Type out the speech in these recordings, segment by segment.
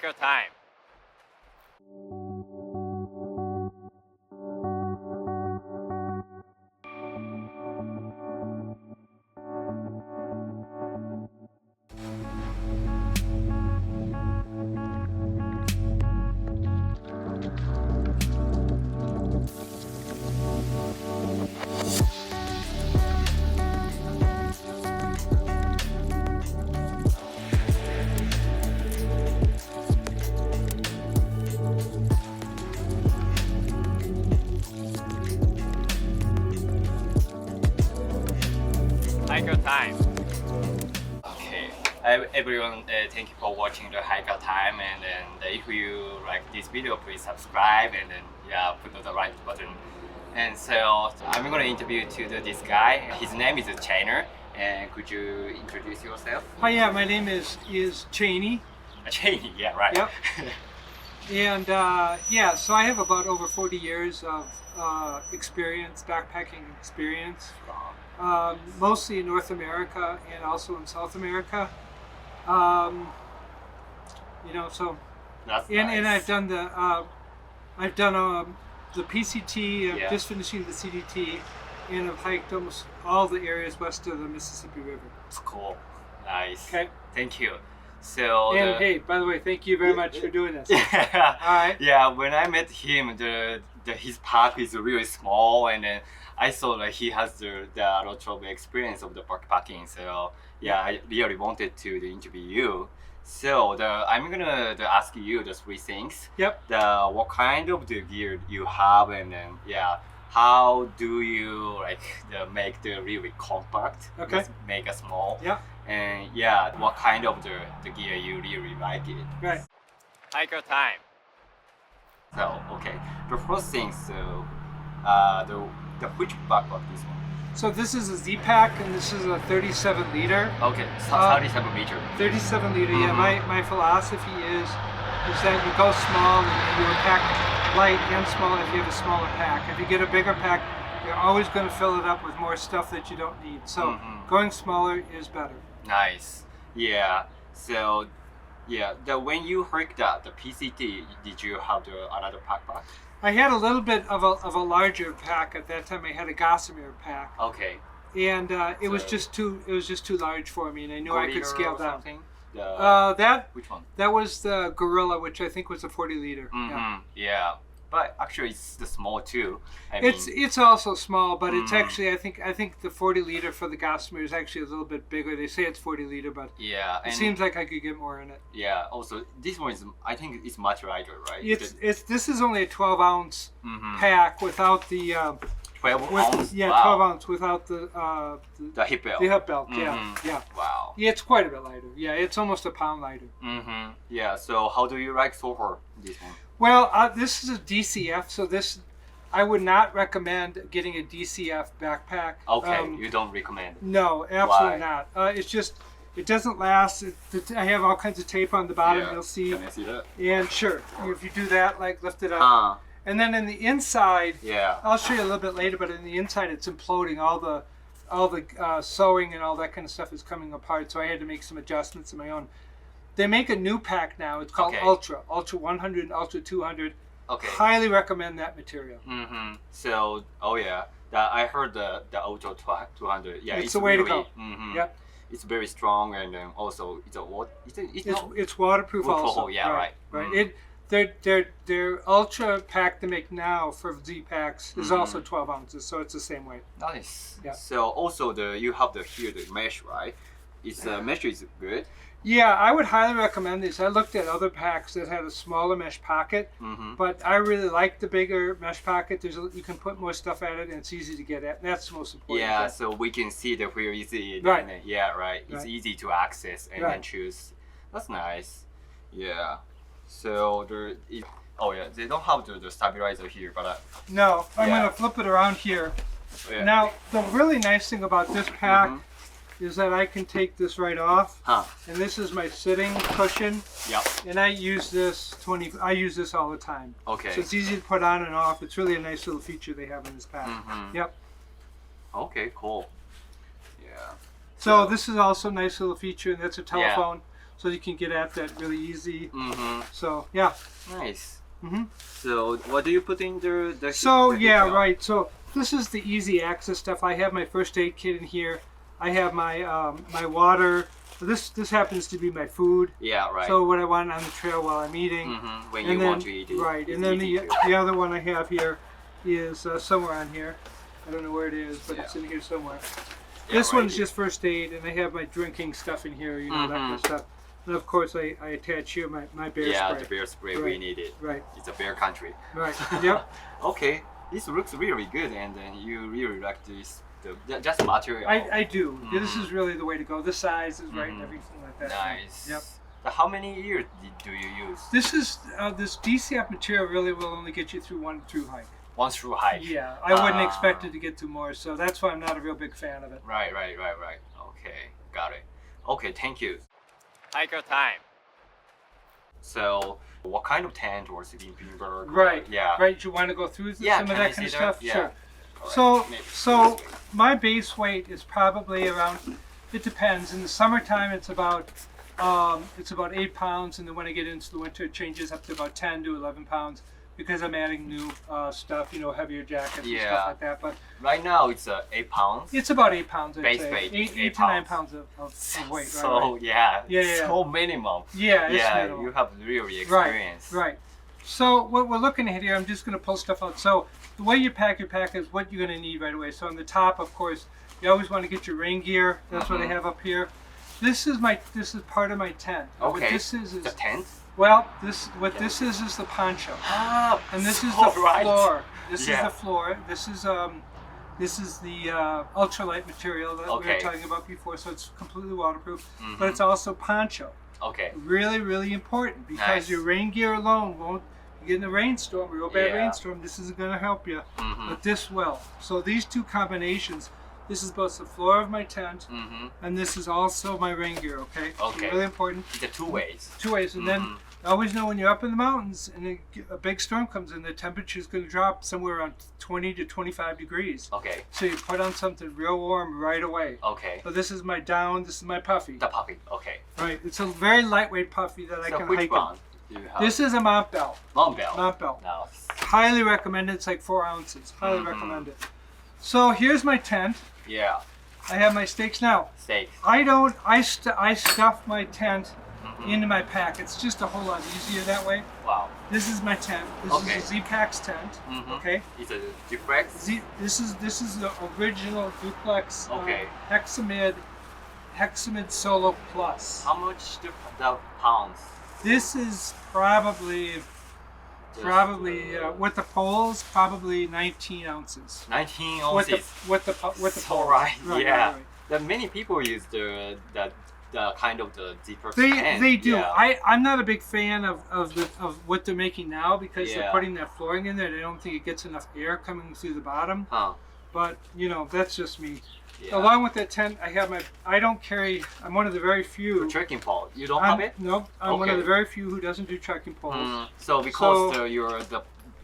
Hiker time. Hiker time. Okay, everyone, thank you for watching the Hiker time. And then if you like this video, please subscribe and then put the right button. And so I'm gonna interview this guy. His name is Chainer. And could you introduce yourself? Hi, yeah, my name is Cheney. Cheney, yeah, right. Yep. And so I have about over 40 years of experience, backpacking experience, mostly in North America and also in South America. So That's and nice. and I've done the PCT. I'm just finishing the CDT, and I've hiked almost all the areas west of the Mississippi River. It's cool. Nice. Okay. Thank you. So And hey, by the way, thank you very much for doing this. yeah. All right. Yeah, when I met him, his park is really small, and then I saw that he has the lot of experience of the backpacking. So yeah, I really wanted to interview you. So I'm gonna ask you the three things. Yep. What kind of the gear you have, and then how do you make the really compact? Okay. Just make a small. Yeah. And what kind of the gear you really like it? Right. Hiker time. So okay, the first thing. So the which backpack this one? So this is a Z-Pack, and this is a 37 liter. Okay, 37 meter. 37 liter. Yeah. My philosophy is that you go small and you pack light and small if you have a smaller pack. If you get a bigger pack, you're always going to fill it up with more stuff that you don't need. So going smaller is better. Nice. Yeah. So when you hiked the PCT, did you have another backpack? I had a little bit of a larger pack at that time. I had a Gossamer pack, Okay. and it was just too large for me, and I knew I could scale or down. something? Which one? That was the Gorilla, which I think was a 40 liter. Yeah. But actually, it's the small too. It's also small, but it's actually I think the 40 liter for the Gossamer is actually a little bit bigger. They say it's 40 liter, but it seems like I could get more in it. Yeah. Also, this one is I think it's much lighter, right? This is only a 12 ounce pack without the 12 ounce. Yeah, Wow. 12 ounce without the hip belt. The hip belt. Yeah. Wow. Yeah, it's quite a bit lighter. Yeah, it's almost a pound lighter. Yeah. So how do you like so far this one? Well, this is a DCF, so I would not recommend getting a DCF backpack. Okay, you don't recommend. No, absolutely not. It's just, it doesn't last. I have all kinds of tape on the bottom, you'll see. Can I see that? And sure, if you do that, lift it up. And then in the inside, Yeah. I'll show you a little bit later, but in the inside it's imploding. All the sewing and all that kind of stuff is coming apart, so I had to make some adjustments of my own. They make a new pack now. It's called Ultra 100 and Ultra 200. Okay. Highly recommend that material. So, I heard the Ultra 200. Yeah, it's the way really, to go. Yep. It's very strong, and then also it's It's waterproof also. Yeah, right. Right. Their Ultra pack they make now for Z packs is also 12 ounces, so it's the same way. Nice. Yeah. So also you have the mesh, right? Mesh is good. Yeah, I would highly recommend these. I looked at other packs that had a smaller mesh pocket, but I really like the bigger mesh pocket. You can put more stuff at it, and it's easy to get at. And that's the most important. Yeah, so we can see where easy. Right. Yeah, right. It's easy to access and then choose. That's nice. Yeah. So they don't have the stabilizer here, but no, I'm gonna flip it around here. Yeah. Now, the really nice thing about this pack is that I can take this right off, and this is my sitting cushion. Yep. And I use this all the time. Okay. So it's easy to put on and off. It's really a nice little feature they have in this pack. Yep. Okay, cool. Yeah. So this is also a nice little feature, and that's a telephone. so you can get at that really easy. Mm-hmm. So yeah. Nice. Mm-hmm. So what do you put in the So the yeah, heat gun? right. So this is the easy access stuff. I have my first aid kit in here. I have my my water. This happens to be my food. Yeah, right. So what I want on the trail while I'm eating. Mm-hmm. When And you then, want to eat it. right, it's and then easy the to- the other one I have here is somewhere on here. I don't know where it is, but it's Yeah. in here somewhere. Yeah, This right. one's just first aid, and I have my drinking stuff in here, you know, that kind of Mhm. stuff. And of course, I attach here my bear Yeah, spray. the bear spray we Right. need it. Right, It's a bear country. right. Yep. Okay, this looks really good, and then you really like this. Just material. I do. This Mhm. is really the way to go. The size is right and Mhm. everything like that. Nice. Yep. So how many years do you use? This is this DCF material really will only get you through one through hike. One through hike. Yeah, I wouldn't Ah. expect it to get to more, so that's why I'm not a real big fan of it. Right. Okay, got it. Okay, thank you. Hiker time. So, what kind of tent or sleeping bag? Right. Yeah. Right. You want to go through Yeah, some of can I that kind of see stuff? that? Yeah. Sure. Alright, So, maybe so this way. my base weight is probably around. It depends. In the summertime, it's about 8 pounds, and then when I get into the winter, it changes up to about 10 to 11 pounds because I'm adding new stuff. You know, heavier jackets and Yeah. stuff like that. But Right now it's 8 pounds. it's about 8 pounds. I'd Base say. weight, 8 8 to 9 pounds. pounds of weight. So right. yeah, Yeah. so minimum. Yeah. It's Yeah, minimal. you have really Right, experience. right. So what we're looking at here, I'm just going to pull stuff out. So the way you pack your pack is what you're going to need right away. So on the top, of course, you always want to get your rain gear. That's what I Mhm. have up here. This is part of my tent. Now, Okay. What this is The tent. well, this is the poncho, Ah, and this is so the right. floor. This is Yeah. the floor. This is the ultralight material that we were Okay. talking about before. So it's completely waterproof, Mhm. but it's also poncho. Okay. Really, really important because Nice. your rain gear alone won't. You get in a rainstorm, a real bad Yeah. rainstorm, this isn't going to help you, Mhm. but this will. So these two combinations, this is both the floor of my tent, Mhm. and this is also my rain gear. Okay. So Okay. really important. The two ways. Two ways, and then Mhm. always know when you're up in the mountains and a big storm comes in, the temperature is going to drop somewhere around 20 to 25 degrees. Okay. So you put on something real warm right away. Okay. So this is my down. This is my puffy. The puppy. Okay. Right. It's a very lightweight puffy that I So can which hike. one do you have? This is a Mont Bell. Mont Bell. Mont Bell. No. Highly recommend it. It's like 4 ounces. Highly Mhm. recommend it. So here's my tent. Yeah. I have my stakes now. Steak. I stuff my tent Mhm. into my pack. It's just a whole lot easier that way. Wow. This is my tent. This Okay. is a Z-Pack's tent. Mhm. Okay. It's a duplex. This is the original duplex Okay. Hexamid Solo Plus. How much the pounds? This is probably Just, with the poles probably 19 ounces. 19 With ounces. the So poles. right, Right, yeah. right. That many people use the kind of the deeper They do. Yeah. I'm not a big fan of what they're making now because they're Yeah. putting that flooring in there. They don't think it gets enough air coming through the bottom. Huh. But you know, that's just me. Yeah. Along with that tent, I don't carry. I'm one of the very few. The trekking pole. You don't have it? No, I'm one of Okay. the very few who doesn't do trekking poles. So because So-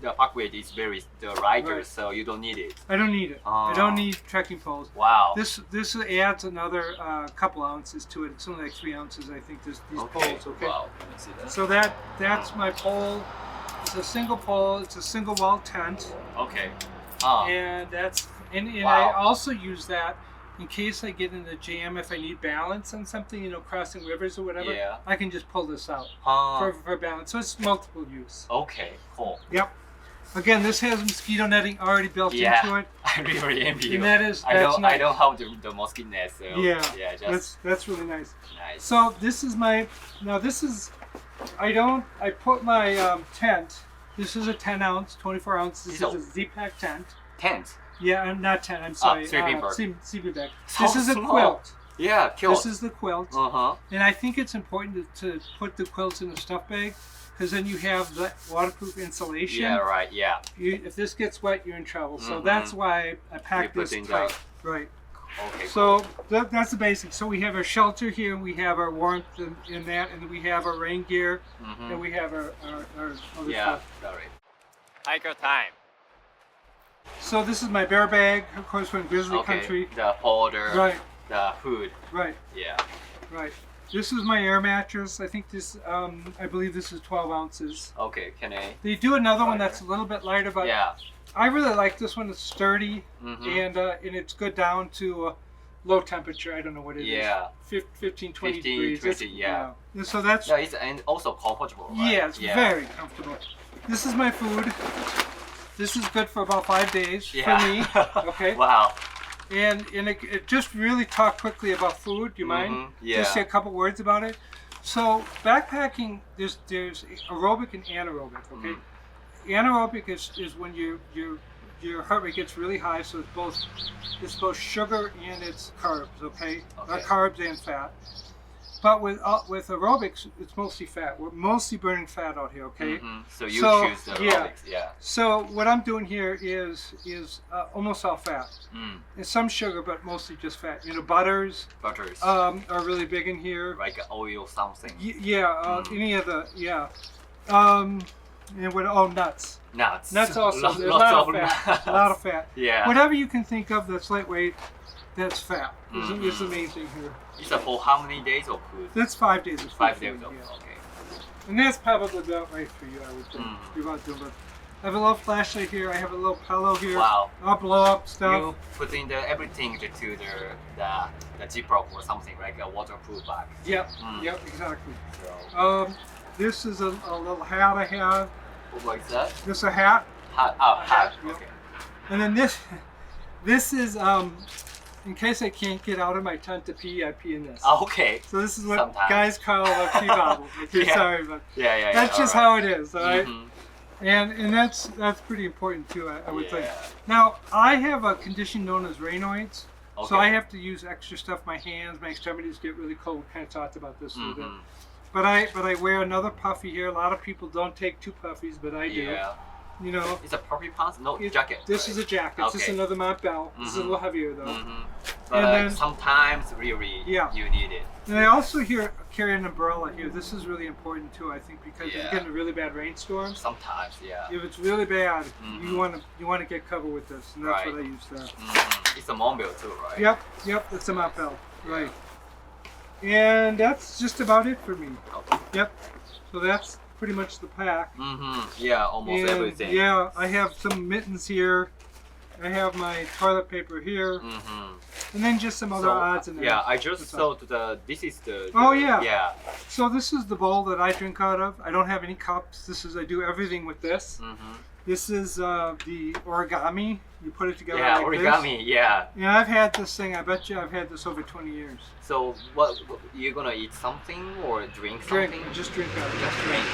the pack weight is very lighter, Right. so you don't need it. I don't need it. I Ah. don't need trekking poles. Wow. This adds another couple ounces to it. It's only like 3 ounces, I think. These poles. Okay. Wow. Let me see that. So that's my pole. It's a single pole. It's a single wall tent, Okay. and I Wow. also use that in case I get in a jam. If I need balance on something, crossing rivers or whatever, Yeah. I can just pull this out Huh. for balance. So it's multiple use. Okay. Cool. Yep. Again, this has mosquito netting already built Yeah. into it. I really envy you. And that's I don't nice. have the mosquito net, so Yeah. yeah, just That's really nice. nice. So this is I put my tent. This is a 10 ounce, 24 ounce. This So- is a Z-Pack tent. Tent. Yeah, I'm not 10. I'm sorry. sleeping bag. Sleeping bag. So This is a small. quilt. Yeah, kill. This is the quilt, Uh-huh. and I think it's important to put the quilts in a stuff bag because then you have the waterproof insulation. Yeah, right. Yeah. If this gets wet, you're in trouble. So Mhm. that's why I You packed put this in tight. Right. Okay. So that's the basics. So we have our shelter here, we have our warmth in that, and we have our rain gear, Mhm. and we have our other Yeah. stuff. Sorry. Hiker time. So this is my bear bag. Of course, we're in grizzly Okay. country. The powder. Right, The food. right, Yeah. right. This is my air mattress. I think this, I believe this is 12 ounces. Okay, can I? They do another one Lighter. that's a little bit lighter, but Yeah. I really like this one. It's sturdy Mm-hmm. and it's good down to low temperature. I don't know what it is. Yeah. 15, 20 15, degrees. 20, yeah. And so that's, Yeah, it's and also comfortable, right? yeah, it's very comfortable. This is my food. This is good for about 5 days for me. Okay. Wow. And it just really talk quickly about food. Do you mind? Mhm, yeah. Just say a couple words about it. So backpacking, there's aerobic and anaerobic. Okay. Anaerobic is when your heart rate gets really high, so it's both sugar and it's carbs. Okay. Okay. Carbs and fat. But with aerobics, it's mostly fat. We're mostly burning fat out here. Okay. Mhm. So you So, choose the yeah. aerobics, yeah. So what I'm doing here is almost all fat. Mm. And some sugar, but mostly just fat. You know, butters Butters, are really big in here. like oil something. Any of the and nuts. Nuts. Nuts also. Lots, There's lots a lot of of fat. nuts. A lot of fat. Yeah. Whatever you can think of that's lightweight, that's fat. Is the main thing here. It's for how many days of food? That's 5 days of 5 food, days of yeah. okay. And that's probably about right for you, I would think. You're about doing it. I have a little flashlight here. I have a little pillow here. Wow. I'll blow up stuff. You put in everything to the Ziploc or something like a waterproof bag. Yep. Mm. Yep. Exactly. So This is a little hat I have. what is that? This is a hat, Hat. Oh, hat. Yep. Okay. and then this is in case I can't get out of my tent to pee, I pee in this. Oh, okay. So this is what Sometimes. guys call a pee bottle. Okay, Yeah. sorry, but Yeah. that's just how it is. All right. Mhm. And that's pretty important too. I would think. Yeah. Now I have a condition known as Raynaud's. Okay. So I have to use extra stuff. My hands, my extremities get really cold. We kind of talked about this a little bit. Mhm. But I wear another puffy here. A lot of people don't take two puffies, but I do. Yeah. You know, It's a puffy pants? No, jacket. this right? is a jacket. This is Okay. another Montbell. This is a Mhm. little heavier though. Mhm. But And then- sometimes really Yeah. you need it. And I also carry an umbrella here. This is really important too, I think, because if Yeah. you're getting a really bad rainstorm, Sometimes, yeah. if it's really bad, Mhm. you want to get covered with this, and that's Right. what I use there. Mhm. It's a Montbell too, right? Yep, that's a Montbell, right. And that's just about it for me. Okay. Yep. So that's pretty much the pack. Mhm. Yeah, almost And, everything. yeah, I have some mittens here. I have my toilet paper here, Mhm. and then just some other odds and ends. Yeah, I just That's all. saw this is the. Oh, yeah. Yeah. So this is the bowl that I drink out of. I don't have any cups. I do everything with this. Mhm. This is the origami. You put it together Yeah, like origami. this. Yeah. Yeah, I've had this thing. I bet you I've had this over 20 years. So what you gonna eat something or drink something? Just drink out of it. Just drink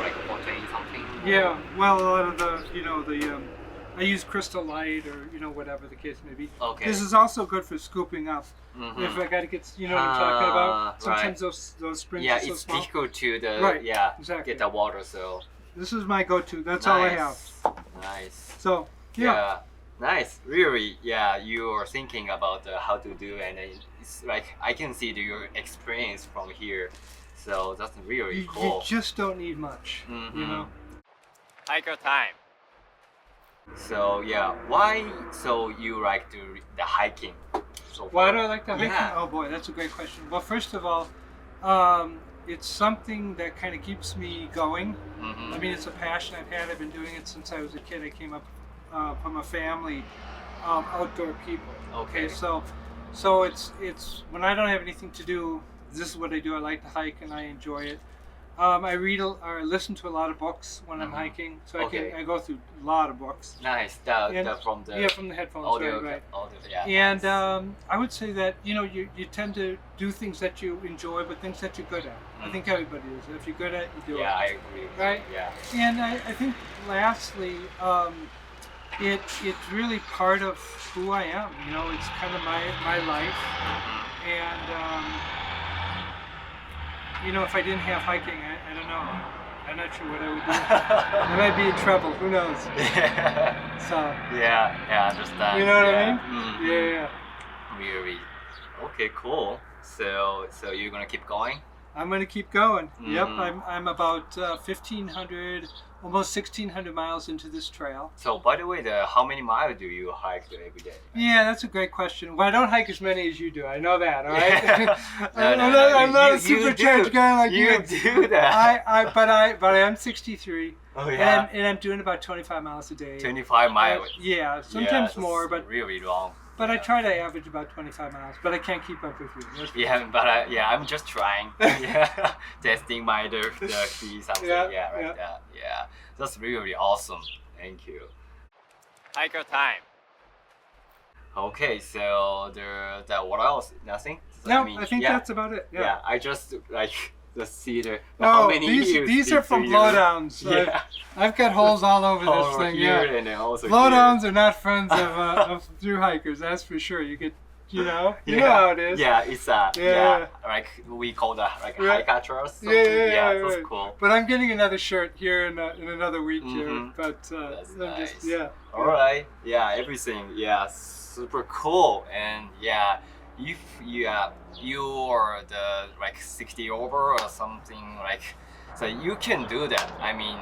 like protein something. Yeah, well, a lot of I use Crystal Light or whatever the case may be. Okay. This is also good for scooping up. Mhm. If I gotta get, what I'm talking about. Sometimes right. those springs Yeah, are so it's small. difficult to Right, get exactly. the water. So This is my go-to. That's all I have. Nice. So yeah. Nice. Really, yeah. You are thinking about how to do, and it's like I can see your experience from here. So that's really You cool. just don't need much. Mhm. You know. Hiker time. So yeah, why? So you like the hiking? So Why far? do I like to hike? Yeah. Oh boy, that's a great question. Well, first of all, it's something that kind of keeps me going. Mhm. I mean, it's a passion I've had. I've been doing it since I was a kid. I came up from a family outdoor people. Okay. So it's when I don't have anything to do, this is what I do. I like to hike and I enjoy it. I read or listen to a lot of books when I'm Mhm. hiking, so Okay. I go through a lot of books. Nice. And- From the From the headphones, audio. right. Audio. Yeah. And nice. I would say that you tend to do things that you enjoy, but things that you're good at. I think everybody is. If you're good at it, you do Yeah, it. I agree. Right? Yeah. And I think lastly, it's really part of who I am. It's kind of my life. Mhm. And if I didn't have hiking, I don't know. I'm not sure what I would do. I might be in trouble. Who knows? So Yeah, I understand. you know what yeah. I mean? Mhm. Yeah. Really. Okay, cool. So you're gonna keep going? I'm going to keep going. Yep, Mm. I'm about 1,500, almost 1,600 miles into this trail. So, by the way, how many miles do you hike every day? Yeah, that's a great question. Well, I don't hike as many as you do. I know that. All right. No, I'm not a you supercharged do. guy like You do that. but I am 63. Oh yeah. And I'm doing about 25 miles a day. 25 miles. Yeah, sometimes that's more, but really long. I try to average about 25 miles. But I can't keep up with you. That's for Yeah, but I'm just trying. Yeah, testing the key something. Yeah, Yeah, like yeah. that. Yeah, that's really awesome. Thank you. Hike time. Okay, so the what else? Nothing. No, I mean, I think yeah, that's about it. yeah. I just like the see how No, many years these are from do you- blowdowns. Yeah. I've got holes all over this Over thing. here Yeah. and then also Blowdowns are not friends of through hikers. That's for sure. You get, you know how it is. Yeah, it's Yeah. like we call that like Right. hiker trust. Yeah, yeah, that's right. cool. But I'm getting another shirt here in another week here. Mhm. But That's I'm nice. just yeah. All right, yeah, everything, yeah, super cool, and yeah, if you're the like 60 over or something like, so you can do that. I mean,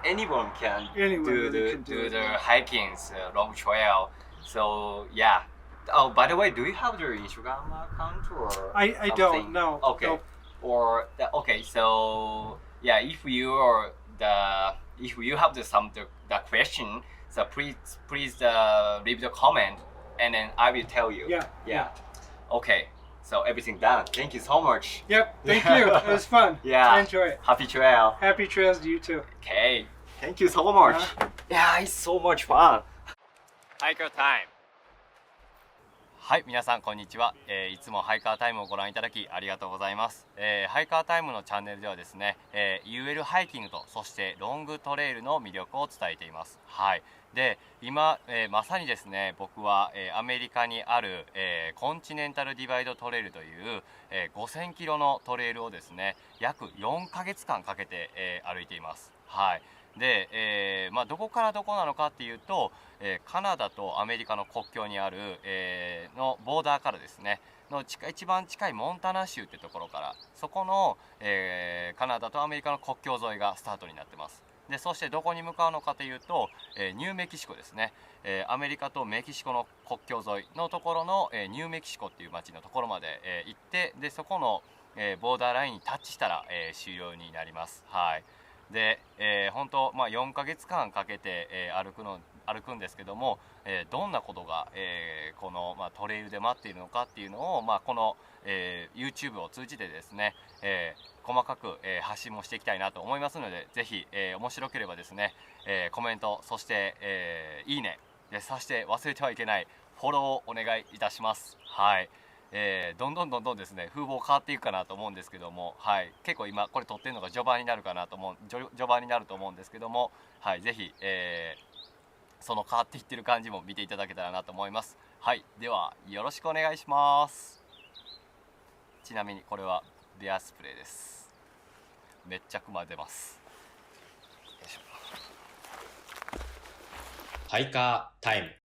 anyone can Anyone do really the can do do it, the yeah. hikings, long trail. So yeah. Oh, by the way, do you have your Instagram account or? I don't something? know. Okay. No. Or okay, so yeah, if you have the question, so please leave the comment, and then I will tell you. Yeah. Yeah. Okay. So everything done. Thank you so much. Yep. Thank you. It was fun. Yeah. I enjoy it. Happy trail. Happy trails to you too. Okay. Thank you so much. Yeah, it's so much fun. Hiker time. はい、皆さんこんにちは、いつもハイカータイムをご覧いただきありがとうございます、ハイカータイムのチャンネルではですね、UL ハイキングとそしてロングトレイルの魅力を伝えています。はい、で今、まさにですね僕は、アメリカにある、コンチネンタルディバイドトレイルという、5000キロのトレイルをですね約4ヶ月間かけて、歩いています。はい、で、どこからどこなのかっていうと、カナダとアメリカの国境にある、のボーダーからですねの一番近いモンタナ州ってところからそこの、カナダとアメリカの国境沿いがスタートになってます。でそしてどこに向かうのかというと、ニューメキシコですね、アメリカとメキシコの国境沿いのところの、ニューメキシコっていう町のところまで、行ってでそこの、ボーダーラインにタッチしたら、終了になります。はい、で、本当、4ヶ月間かけて、歩くんですけども、どんなことが、この、トレイルで待っているのかっていうのを、この、YouTube を通じてですね、細かく、発信もしていきたいなと思いますのでぜひ、面白ければですね、コメントそして、いいねでそして忘れてはいけないフォローをお願いいたします。はい、どんどんですね風貌変わっていくかなと思うんですけども、はい、結構今これ撮ってるのが序盤になると思うんですけども、はい、ぜひ、その変わっていってる感じも見ていただけたらなと思います。はい、ではよろしくお願いします。ちなみにこれはベアスプレーです。めっちゃクマ出ます。よいしょ。ハイカータイム。